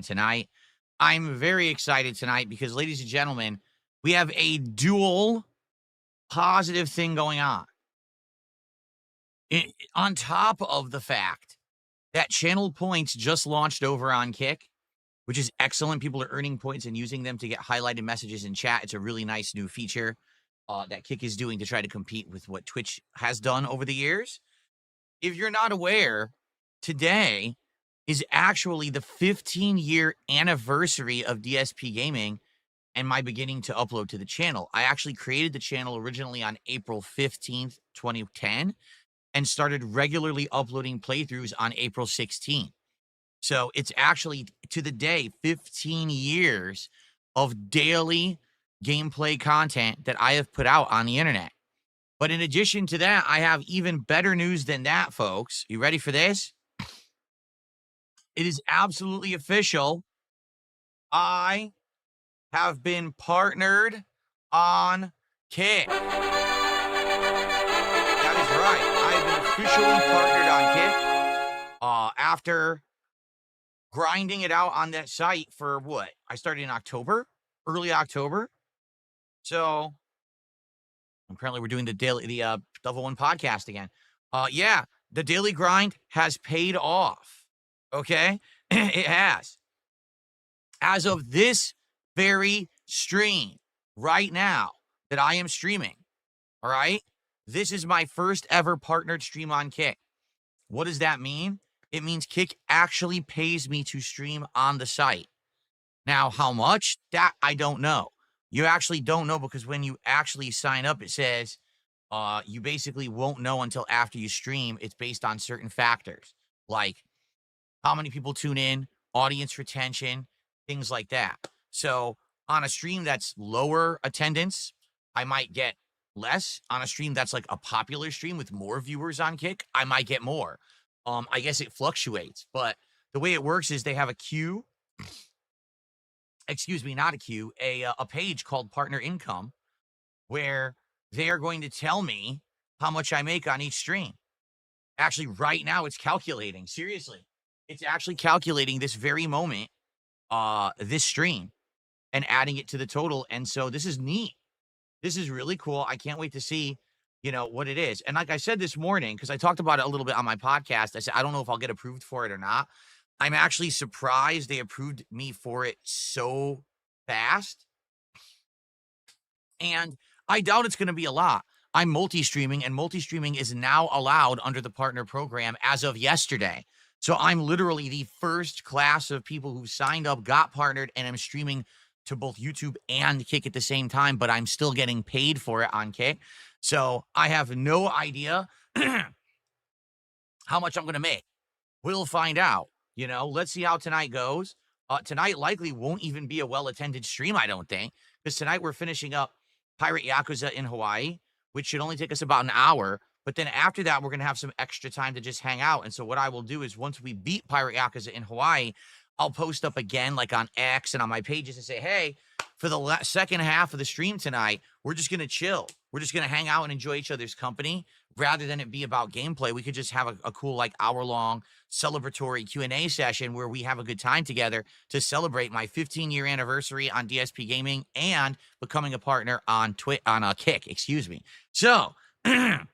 tonight. I'm very excited tonight because, ladies and gentlemen, we have a dual positive thing going on. On top of the fact that Channel Points just launched over on Kick, which is excellent. People are earning points and using them to get highlighted messages in chat. It's a really nice new feature that Kick is doing to try to compete with what Twitch has done over the years. If you're not aware, today is actually the 15-year anniversary of DSP Gaming and my beginning to upload to the channel. I actually created the channel originally on April 15th, 2010, and started regularly uploading playthroughs on April 16th. So it's actually, to the day, 15 years of daily gameplay content that I have put out on the internet. But in addition to that, I have even better news than that, folks. You ready for this? It is absolutely official. I have been partnered on Kick. That is right. I have been officially partnered on Kick after grinding it out on that site for what? I started in October, early October. So apparently we're doing the Double One podcast again. Yeah, the daily grind has paid off. Okay, it has. As of this very stream right now that I am streaming, all right, this is my first ever partnered stream on Kick. What does that mean? It means Kick actually pays me to stream on the site. Now, how much? That I don't know. You actually don't know because when you actually sign up, it says you basically won't know until after you stream. It's based on certain factors like how many people tune in, audience retention, things like that. So on a stream that's lower attendance, I might get less. On a stream that's like a popular stream with more viewers on Kick, I might get more. I guess it fluctuates, but the way it works is they have a queue. Excuse me, not a queue, a page called Partner Income, where they are going to tell me how much I make on each stream. Actually, right now it's calculating. Seriously, it's actually calculating this very moment, this stream, and adding it to the total. And so this is neat. This is really cool. I can't wait to see, what it is. And like I said this morning, because I talked about it a little bit on my podcast, I said, I don't know if I'll get approved for it or not. I'm actually surprised they approved me for it so fast. And I doubt it's going to be a lot. I'm multi-streaming, and multi-streaming is now allowed under the partner program as of yesterday. So I'm literally the first class of people who signed up, got partnered, and I'm streaming to both YouTube and Kick at the same time, but I'm still getting paid for it on Kick. So I have no idea how much I'm going to make. We'll find out. Let's see how tonight goes. Tonight likely won't even be a well-attended stream, I don't think, because tonight we're finishing up Pirate Yakuza in Hawaii, which should only take us about an hour. But then after that, we're going to have some extra time to just hang out. And so what I will do is once we beat Pirate Yakuza in Hawaii, I'll post up again, like on X and on my pages, and say, hey, for the second half of the stream tonight, we're just going to chill. We're just going to hang out and enjoy each other's company. Rather than it be about gameplay, we could just have a cool, like, hour-long celebratory Q&A session where we have a good time together to celebrate my 15-year anniversary on DSP Gaming and becoming a partner on Kick, excuse me. So, pretty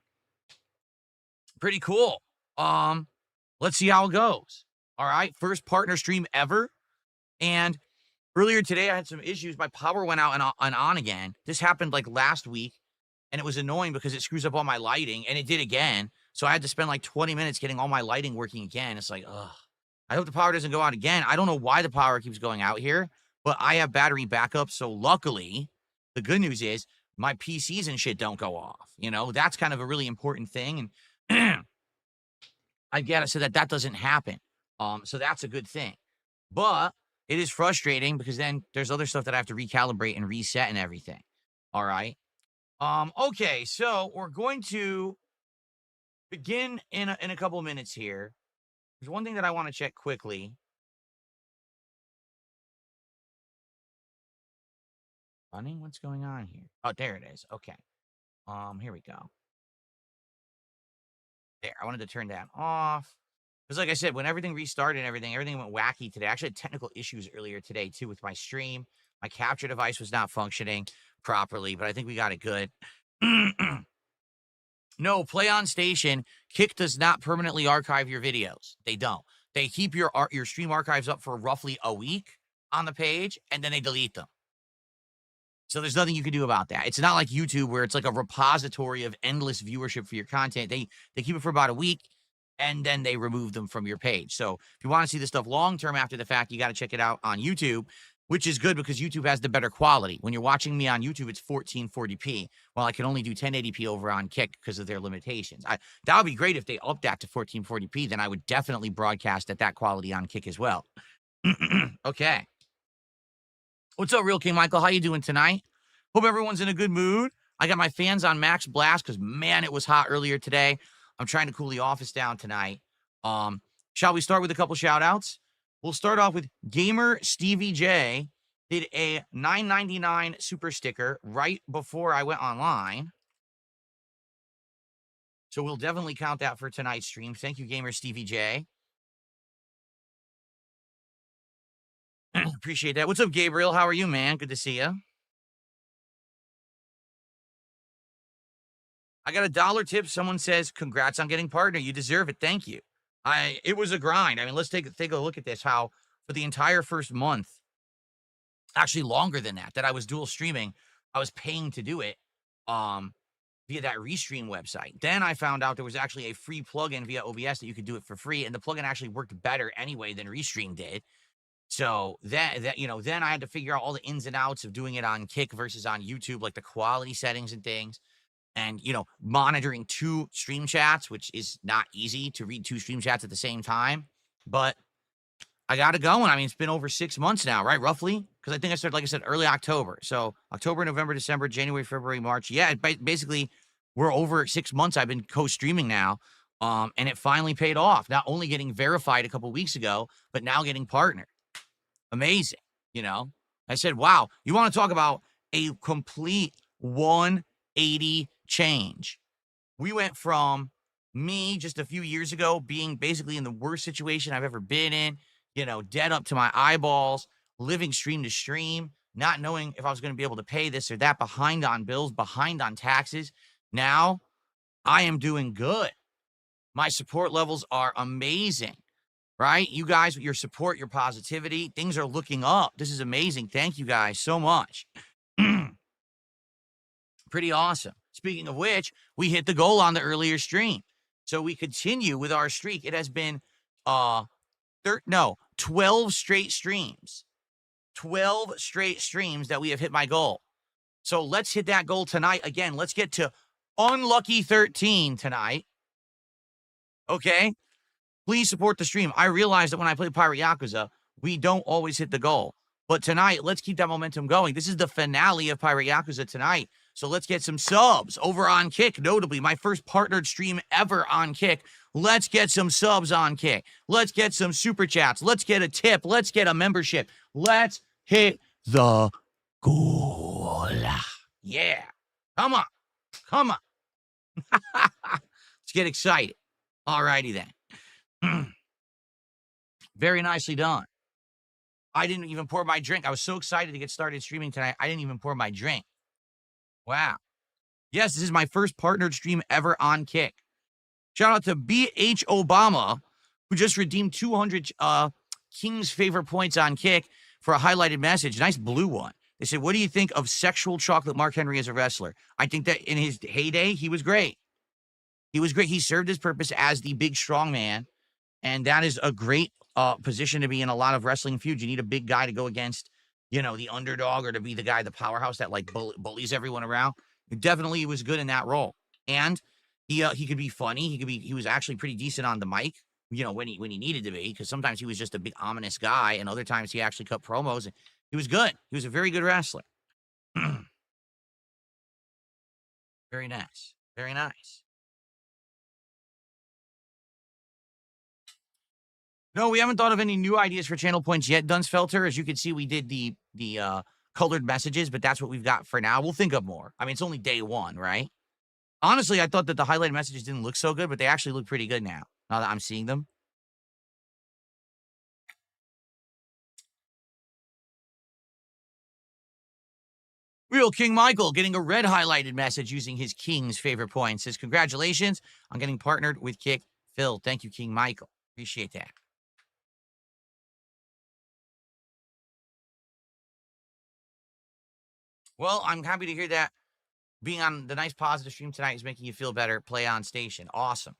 cool. Let's see how it goes. All right, first partner stream ever. And earlier today, I had some issues. My power went out and on again. This happened like last week, and it was annoying because it screws up all my lighting, and it did again. So I had to spend like 20 minutes getting all my lighting working again. It's like, ugh. I hope the power doesn't go out again. I don't know why the power keeps going out here, but I have battery backup. So luckily, the good news is my PCs and shit don't go off. That's kind of a really important thing. And I've got it so that doesn't happen. So that's a good thing. But it is frustrating because then there's other stuff that I have to recalibrate and reset and everything. All right. Okay, so we're going to begin in a couple of minutes here. There's one thing that I want to check quickly. Running, what's going on here? Oh, there it is. Okay. Here we go. There, I wanted to turn that off. Because like I said, when everything restarted and everything went wacky today. I actually had technical issues earlier today too with my stream. My capture device was not functioning properly, but I think we got it good. No, Play on Station, Kick does not permanently archive your videos. They don't. They keep your stream archives up for roughly a week on the page, and then they delete them. So there's nothing you can do about that. It's not like YouTube where it's like a repository of endless viewership for your content. They keep it for about a week, and then they remove them from your page. So if you want to see this stuff long-term after the fact, you got to check it out on YouTube, which is good because YouTube has the better quality. When you're watching me on YouTube, it's 1440p. Well, I can only do 1080p over on Kick because of their limitations. That would be great if they upped that to 1440p. Then I would definitely broadcast at that quality on Kick as well. Okay. What's up, Real King Michael? How you doing tonight? Hope everyone's in a good mood. I got my fans on max blast because, man, it was hot earlier today. I'm trying to cool the office down tonight. Shall we start with a couple shout-outs? We'll start off with Gamer Stevie J. Did a $9.99 super sticker right before I went online. So we'll definitely count that for tonight's stream. Thank you, Gamer Stevie J. Appreciate that. What's up, Gabriel? How are you, man? Good to see you. I got a $1 tip. Someone says, congrats on getting partner. You deserve it. Thank you. It was a grind. I mean, let's take a look at this. How for the entire first month, actually longer than that I was dual streaming, I was paying to do it via that Restream website. Then I found out there was actually a free plugin via OBS that you could do it for free, and the plugin actually worked better anyway than Restream did. So then I had to figure out all the ins and outs of doing it on Kick versus on YouTube, like the quality settings and things. And, monitoring 2 stream chats, which is not easy to read 2 stream chats at the same time. But I got it going. I mean, it's been over 6 months now, right? Roughly. Because I think I started, like I said, early October. So October, November, December, January, February, March. Yeah, basically, we're over 6 months I've been co-streaming now. And it finally paid off. Not only getting verified a couple weeks ago, but now getting partnered. Amazing. I said, wow, you want to talk about a complete 180 change. We went from me just a few years ago being basically in the worst situation I've ever been in, dead up to my eyeballs, living stream to stream, not knowing if I was going to be able to pay this or that, behind on bills, behind on taxes. Now I am doing good. My support levels are amazing, right? You guys, with your support, your positivity, things are looking up. This is amazing. Thank you guys so much. Pretty awesome. Speaking of which, we hit the goal on the earlier stream. So we continue with our streak. It has been 12 straight streams. 12 straight streams that we have hit my goal. So let's hit that goal tonight. Again, let's get to unlucky 13 tonight. Okay? Please support the stream. I realize that when I play Pirate Yakuza, we don't always hit the goal. But tonight, let's keep that momentum going. This is the finale of Pirate Yakuza tonight. So let's get some subs over on Kick, notably my first partnered stream ever on Kick. Let's get some subs on Kick. Let's get some super chats. Let's get a tip. Let's get a membership. Let's hit the goal. Yeah. Come on. Come on. Let's get excited. All righty then. Very nicely done. I didn't even pour my drink. I was so excited to get started streaming tonight. I didn't even pour my drink. Wow. Yes, this is my first partnered stream ever on Kick. Shout out to BH Obama, who just redeemed 200 King's favorite points on Kick for a highlighted message. Nice blue one. They said, what do you think of sexual chocolate Mark Henry as a wrestler? I think that in his heyday, he was great. He was great. He served his purpose as the big, strong man. And that is a great position to be in a lot of wrestling feuds. You need a big guy to go against, the underdog, or to be the guy, the powerhouse that like bullies everyone around. Definitely, he was good in that role. And he could be funny. He was actually pretty decent on the mic, when he needed to be, because sometimes he was just a big ominous guy, and other times he actually cut promos. And he was good. He was a very good wrestler. Very nice. Very nice. No, we haven't thought of any new ideas for channel points yet, Dunsfelter. As you can see, we did the colored messages, but that's what we've got for now. We'll think of more. I mean, it's only day one, right? Honestly, I thought that the highlighted messages didn't look so good, but they actually look pretty good now that I'm seeing them. Real King Michael getting a red highlighted message using his King's favorite points. Says, congratulations on getting partnered with Kick Phil. Thank you, King Michael. Appreciate that. Well, I'm happy to hear that being on the nice positive stream tonight is making you feel better. Play on station. Awesome.